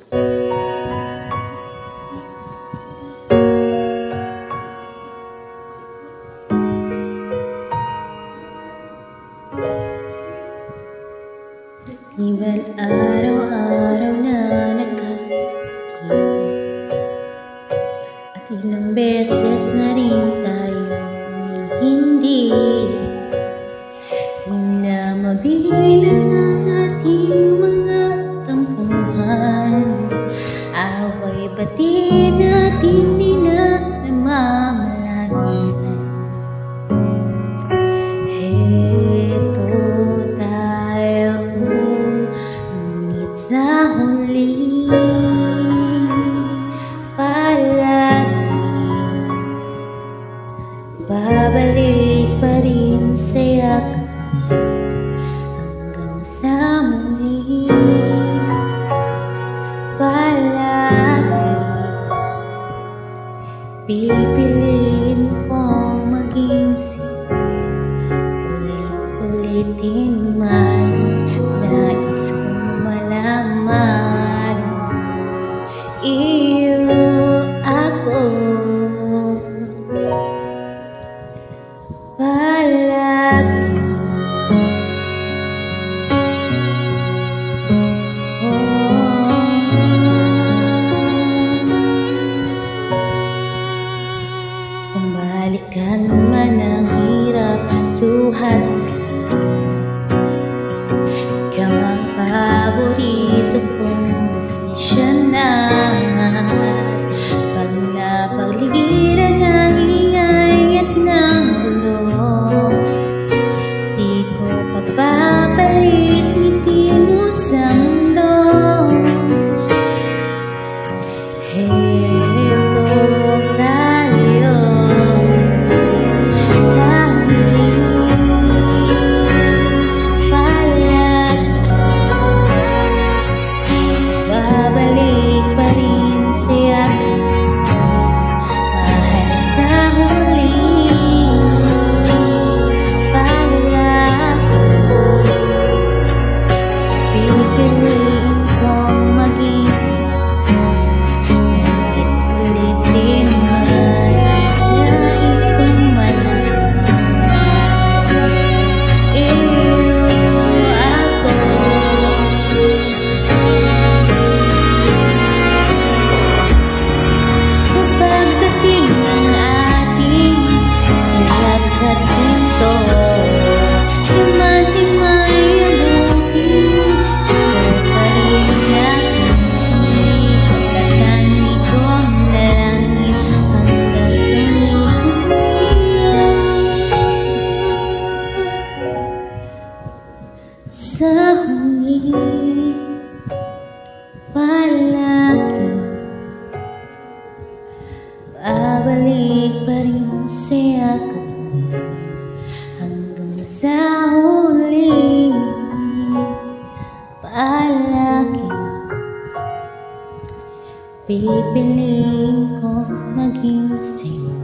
Di ba't araw-araw na nagkakatiw at ilang beses na rin tayo hindi di na mabilang ang ating mga tampuhan. Away bati natin di na namamalayan. Heto tayo ngunit sa huli palagi babalik pa rin sa yakap hanggang sa muli. Palagi pipiliin kong magising, ulit-ulitin man nais kong malaman iyo ako. Palagi kung balikan man ang hirap luhat, ikaw ang paborito kong desisyon na. Pag napagligiran ng ingay at ng gulo, di ko papapalit ngiti mo sa mundo. Heto tayo sa huli palagi babalik pa rin siya mahal sa huli. Palagi pipiliin kong magising, ulit-ulitin man nais kong malaman iyo ako. Sa pagdating ng ating pinagkatinto, himantimay alukin, ikaw pa rin aking tatani kong dalangin hanggang sa simula. Sa huli palagi babalik pa rin sa yakap hanggang sa huli. Palagi pipiliin kong magising,